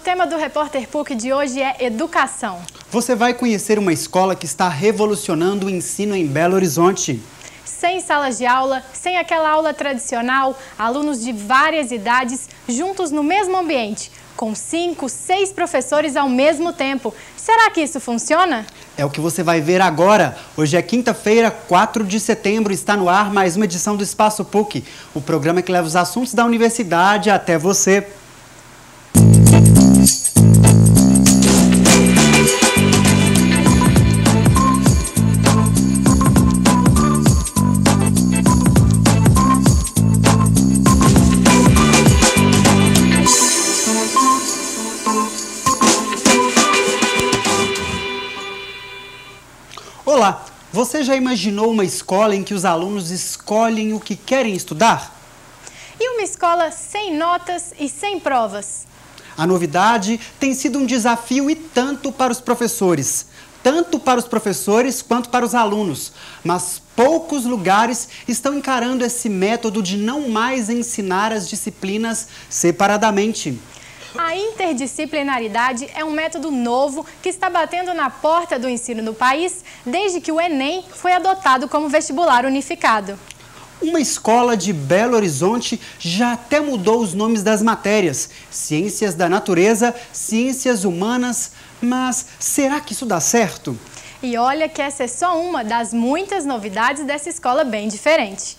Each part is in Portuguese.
tema do Repórter PUC de hoje é educação. Você vai conhecer uma escola que está revolucionando o ensino em Belo Horizonte. Sem salas de aula, sem aquela aula tradicional, alunos de várias idades juntos no mesmo ambiente, com 5, 6 professores ao mesmo tempo. Será que isso funciona? É o que você vai ver agora. Hoje é quinta-feira, 4 de setembro, está no ar mais uma edição do Espaço PUC, o programa que leva os assuntos da universidade até você. Olá, você já imaginou uma escola em que os alunos escolhem o que querem estudar? E uma escola sem notas e sem provas? A novidade tem sido um desafio e tanto para os professores. Tanto para os professores quanto para os alunos. Mas poucos lugares estão encarando esse método de não mais ensinar as disciplinas separadamente. A interdisciplinaridade é um método novo que está batendo na porta do ensino no país desde que o Enem foi adotado como vestibular unificado. Uma escola de Belo Horizonte já até mudou os nomes das matérias. Ciências da natureza, ciências humanas. Mas será que isso dá certo? E olha que essa é só uma das muitas novidades dessa escola bem diferente.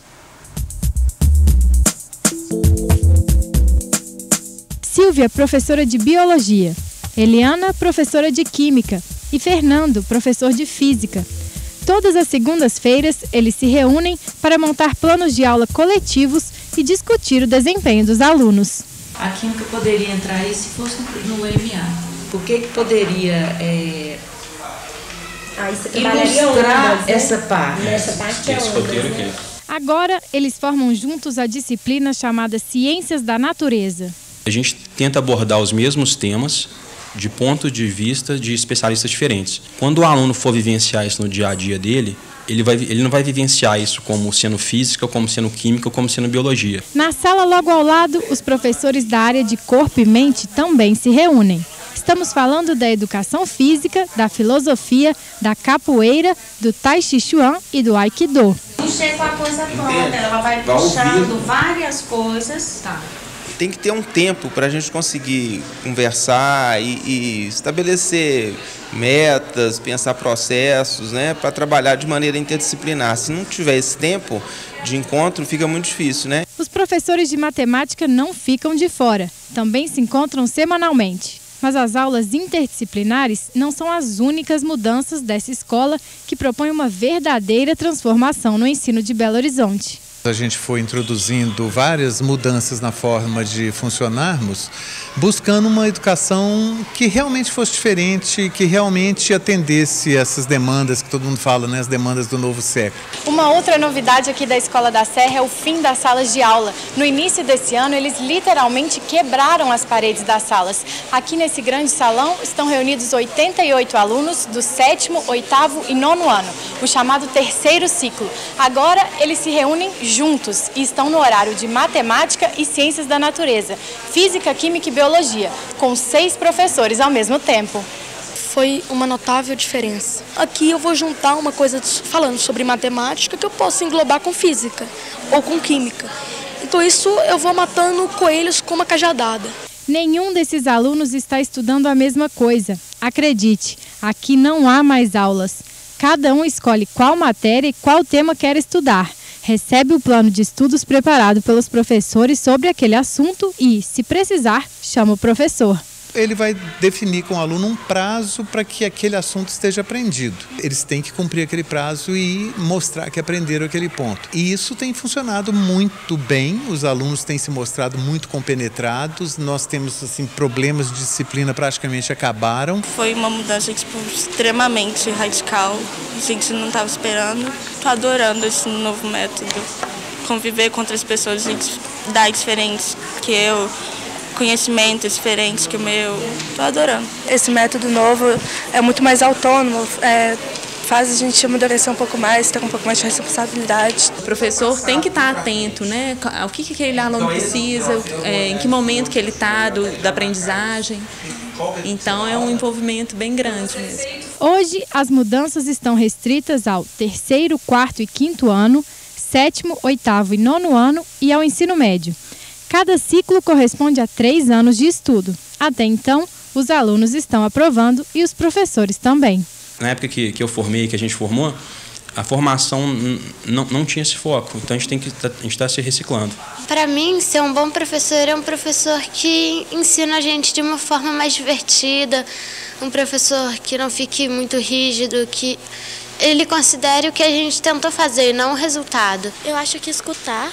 Silvia, professora de Biologia, Eliana, professora de Química e Fernando, professor de Física. Todas as segundas-feiras, eles se reúnem para montar planos de aula coletivos e discutir o desempenho dos alunos. A Química poderia entrar aí se fosse no EMA. Por que poderia ilustrar essa parte? Nessa parte é onde? Agora, eles formam juntos a disciplina chamada Ciências da Natureza. A gente tenta abordar os mesmos temas de ponto de vista de especialistas diferentes. Quando o aluno for vivenciar isso no dia a dia dele, ele não vai vivenciar isso como sendo física, como sendo química, como sendo biologia. Na sala logo ao lado, os professores da área de corpo e mente também se reúnem. Estamos falando da educação física, da filosofia, da capoeira, do tai chi chuan e do aikido. Não chega com a coisa pronta, ela vai puxando várias coisas. Tá. Tem que ter um tempo para a gente conseguir conversar e estabelecer metas, pensar processos, né, para trabalhar de maneira interdisciplinar. Se não tiver esse tempo de encontro, fica muito difícil, né? Os professores de matemática não ficam de fora, também se encontram semanalmente. Mas as aulas interdisciplinares não são as únicas mudanças dessa escola que propõe uma verdadeira transformação no ensino de Belo Horizonte. A gente foi introduzindo várias mudanças na forma de funcionarmos, buscando uma educação que realmente fosse diferente, que realmente atendesse essas demandas que todo mundo fala, né, as demandas do novo século. Uma outra novidade aqui da Escola da Serra é o fim das salas de aula. No início desse ano, eles literalmente quebraram as paredes das salas. Aqui nesse grande salão estão reunidos 88 alunos do 7º, 8º e 9º ano, o chamado terceiro ciclo. Agora, eles se reúnem juntos e estão no horário de matemática e ciências da natureza, física, química e biologia, com 6 professores ao mesmo tempo. Foi uma notável diferença. Aqui eu vou juntar uma coisa falando sobre matemática que eu posso englobar com física ou com química. Então isso eu vou matando coelhos com uma cajadada. Nenhum desses alunos está estudando a mesma coisa. Acredite, aqui não há mais aulas. Cada um escolhe qual matéria e qual tema quer estudar. Recebe o plano de estudos preparado pelos professores sobre aquele assunto e, se precisar, chama o professor. Ele vai definir com o aluno um prazo para que aquele assunto esteja aprendido. Eles têm que cumprir aquele prazo e mostrar que aprenderam aquele ponto. E isso tem funcionado muito bem, os alunos têm se mostrado muito compenetrados, nós temos assim, problemas de disciplina praticamente acabaram. Foi uma mudança extremamente radical, a gente não estava esperando. Estou adorando esse novo método, conviver com outras pessoas de idades diferentes que eu, conhecimentos diferentes que o meu. Estou adorando. Esse método novo é muito mais autônomo, faz a gente amadurecer um pouco mais, ter um pouco mais de responsabilidade. O professor tem que estar atento, né, ao que aquele aluno precisa, em que momento que ele está da aprendizagem. Então é um envolvimento bem grande mesmo. Hoje, as mudanças estão restritas ao 3º, 4º e 5º ano, 7º, 8º e 9º ano e ao ensino médio. Cada ciclo corresponde a 3 anos de estudo. Até então, os alunos estão aprovando e os professores também. Na época que eu formei, que a gente formou, a formação não tinha esse foco. Então a gente está se reciclando. Para mim, ser um bom professor é um professor que ensina a gente de uma forma mais divertida, um professor que não fique muito rígido, que ele considere o que a gente tentou fazer, não o resultado. Eu acho que escutar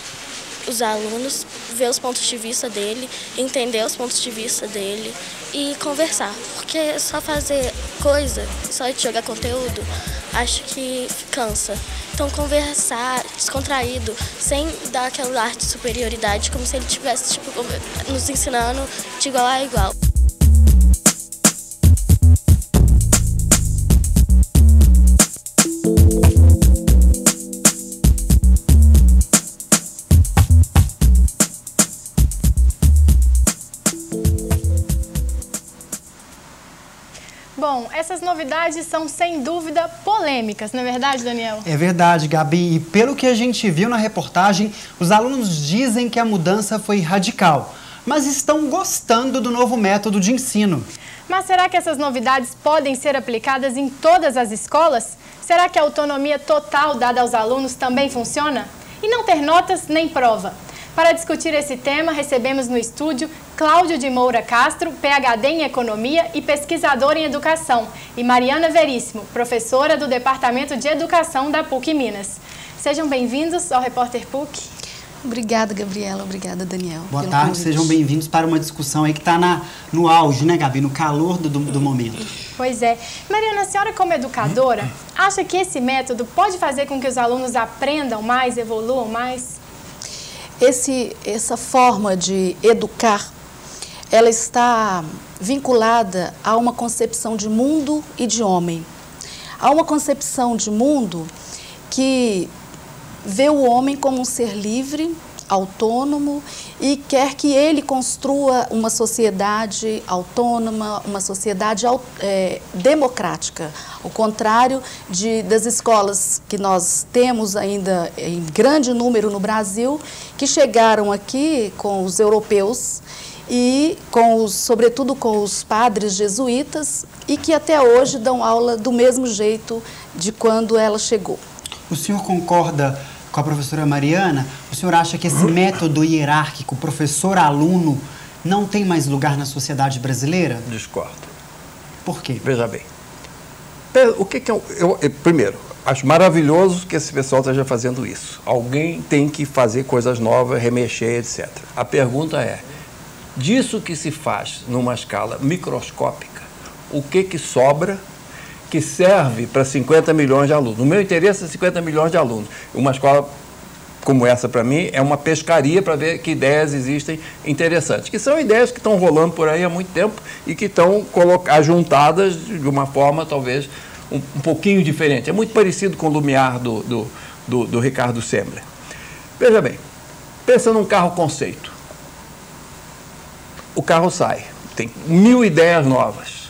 os alunos, ver os pontos de vista dele, entender os pontos de vista dele e conversar. Porque só fazer coisa, só jogar conteúdo, acho que cansa. Então conversar descontraído, sem dar aquela ar de superioridade, como se ele estivesse nos ensinando de igual a igual. Bom, essas novidades são sem dúvida polêmicas, não é verdade, Daniel? É verdade, Gabi. E pelo que a gente viu na reportagem, os alunos dizem que a mudança foi radical, mas estão gostando do novo método de ensino. Mas será que essas novidades podem ser aplicadas em todas as escolas? Será que a autonomia total dada aos alunos também funciona? E não ter notas nem prova? Para discutir esse tema, recebemos no estúdio Cláudio de Moura Castro, PhD em Economia e pesquisador em Educação, e Mariana Veríssimo, professora do Departamento de Educação da PUC Minas. Sejam bem-vindos ao Repórter PUC. Obrigada, Gabriela. Obrigada, Daniel. Boa tarde, sejam bem-vindos para uma discussão aí que está no auge, né, Gabi? No calor do momento. Pois é. Mariana, a senhora como educadora, acha que esse método pode fazer com que os alunos aprendam mais, evoluam mais? Essa forma de educar, ela está vinculada a uma concepção de mundo e de homem. Há uma concepção de mundo que vê o homem como um ser livre, autônomo e quer que ele construa uma sociedade autônoma, uma sociedade democrática. Ao contrário das escolas que nós temos ainda em grande número no Brasil, que chegaram aqui com os europeus e sobretudo com os padres jesuítas e que até hoje dão aula do mesmo jeito de quando ela chegou. O senhor concorda com a professora Mariana? O senhor acha que esse método hierárquico, professor-aluno, não tem mais lugar na sociedade brasileira? Discordo. Por quê? Veja bem. O que primeiro, acho maravilhoso que esse pessoal esteja fazendo isso. Alguém tem que fazer coisas novas, remexer, etc. A pergunta é, disso que se faz numa escala microscópica, o que sobra que serve para 50 milhões de alunos? O meu interesse é 50 milhões de alunos. Uma escola como essa, para mim, é uma pescaria para ver que ideias existem interessantes, que são ideias que estão rolando por aí há muito tempo e que estão ajuntadas de uma forma, talvez, um pouquinho diferente. É muito parecido com o Lumiar do Ricardo Semler. Veja bem, pensa num carro conceito. O carro sai, tem 1000 ideias novas.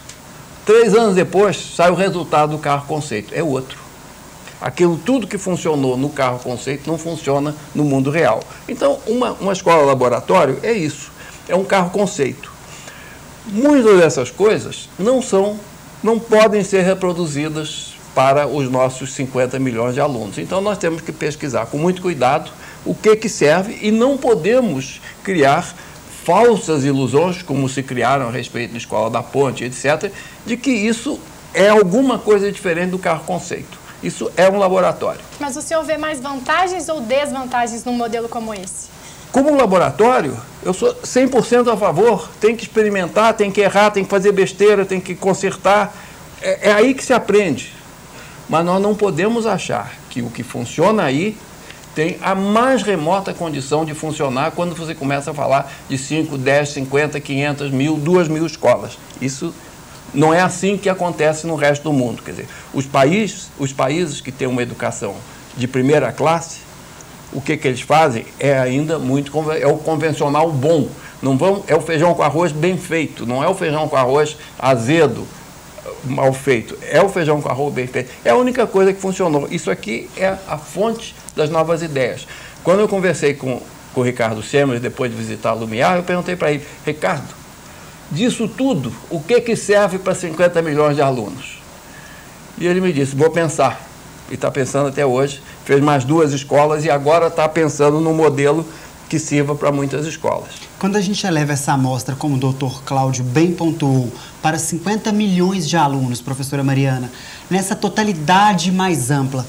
3 anos depois, sai o resultado do carro conceito. É outro. Aquilo tudo que funcionou no carro conceito não funciona no mundo real. Então, uma escola laboratório é isso. É um carro conceito. Muitas dessas coisas não podem ser reproduzidas para os nossos 50 milhões de alunos. Então, nós temos que pesquisar com muito cuidado o que serve e não podemos criar falsas ilusões, como se criaram a respeito da Escola da Ponte, etc., de que isso é alguma coisa diferente do carro conceito. Isso é um laboratório. Mas o senhor vê mais vantagens ou desvantagens num modelo como esse? Como laboratório, eu sou 100% a favor. Tem que experimentar, tem que errar, tem que fazer besteira, tem que consertar. É aí que se aprende. Mas nós não podemos achar que o que funciona aí tem a mais remota condição de funcionar quando você começa a falar de 5, 10, 50, 500, 1000, 2000 escolas. Isso não é assim que acontece no resto do mundo. Quer dizer, os países que têm uma educação de primeira classe, o que eles fazem é ainda é o convencional bom. Não vão, é o feijão com arroz bem feito, não é o feijão com arroz azedo, mal feito. É o feijão com arroz bem feito. É a única coisa que funcionou. Isso aqui é a fonte das novas ideias. Quando eu conversei com o Ricardo Semler, depois de visitar a Lumiar, eu perguntei para ele, Ricardo, disso tudo, o que serve para 50 milhões de alunos? E ele me disse, vou pensar. E está pensando até hoje, fez mais 2 escolas e agora está pensando num modelo que sirva para muitas escolas. Quando a gente eleva essa amostra, como o doutor Cláudio bem pontuou, para 50 milhões de alunos, professora Mariana, nessa totalidade mais ampla,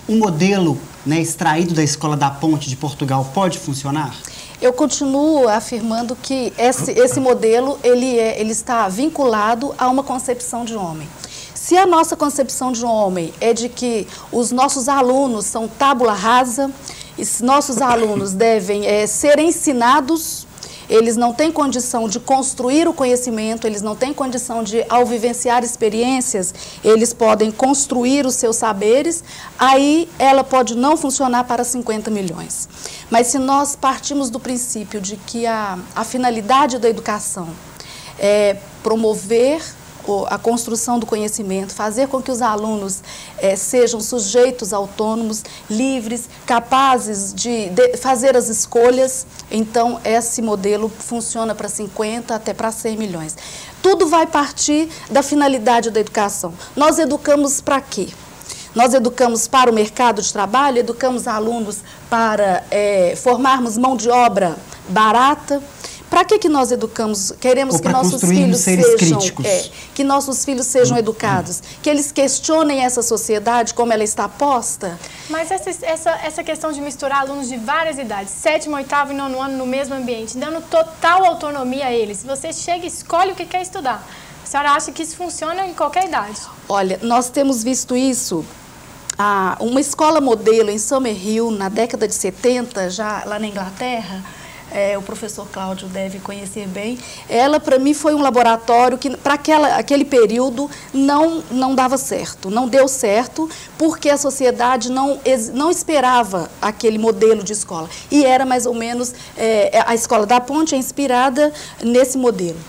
o modelo, né, extraído da Escola da Ponte de Portugal pode funcionar? Eu continuo afirmando que esse modelo ele está vinculado a uma concepção de homem. Se a nossa concepção de homem é de que os nossos alunos são tábula rasa, e nossos alunos devem ser ensinados, eles não têm condição de construir o conhecimento, eles não têm condição de, ao vivenciar experiências, eles podem construir os seus saberes, aí ela pode não funcionar para 50 milhões. Mas se nós partimos do princípio de que a finalidade da educação é promover a construção do conhecimento, fazer com que os alunos sejam sujeitos autônomos, livres, capazes de fazer as escolhas, então esse modelo funciona para 50 até para 100 milhões. Tudo vai partir da finalidade da educação. Nós educamos para quê? Nós educamos para o mercado de trabalho, educamos alunos para formarmos mão de obra barata. Para que nós educamos? Queremos que nossos filhos sejam educados, que eles questionem essa sociedade como ela está posta. Mas essa questão de misturar alunos de várias idades, 7º, 8º e 9º ano no mesmo ambiente, dando total autonomia a eles, você chega e escolhe o que quer estudar. A senhora acha que isso funciona em qualquer idade? Olha, nós temos visto isso. Uma escola modelo em Summerhill, na década de 70, já lá na Inglaterra, o professor Cláudio deve conhecer bem, ela para mim foi um laboratório que para aquele período não dava certo, não deu certo, porque a sociedade não esperava aquele modelo de escola. E era mais ou menos, a Escola da Ponte é inspirada nesse modelo.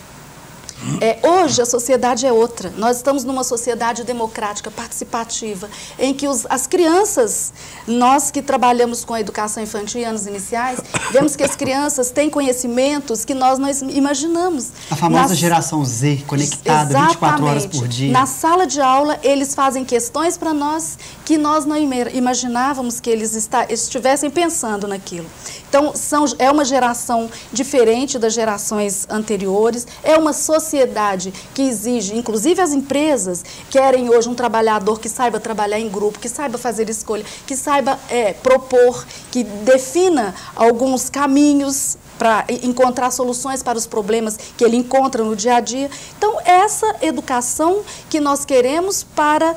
Hoje a sociedade é outra. Nós estamos numa sociedade democrática, participativa, em que as crianças, nós que trabalhamos com a educação infantil em anos iniciais, vemos que as crianças têm conhecimentos que nós não imaginamos. A famosa geração Z, conectada 24 horas por dia. Na sala de aula, eles fazem questões para nós que nós não imaginávamos que eles estivessem pensando naquilo. Então, é uma geração diferente das gerações anteriores, é uma sociedade que exige, inclusive as empresas querem hoje um trabalhador que saiba trabalhar em grupo, que saiba fazer escolha, que saiba propor, que defina alguns caminhos para encontrar soluções para os problemas que ele encontra no dia a dia. Então, essa educação que nós queremos para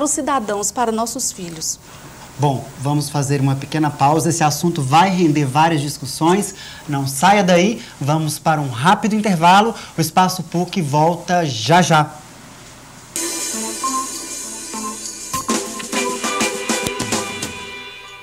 os cidadãos, para nossos filhos. Bom, vamos fazer uma pequena pausa. Esse assunto vai render várias discussões. Não saia daí, vamos para um rápido intervalo. O Espaço PUC volta já já.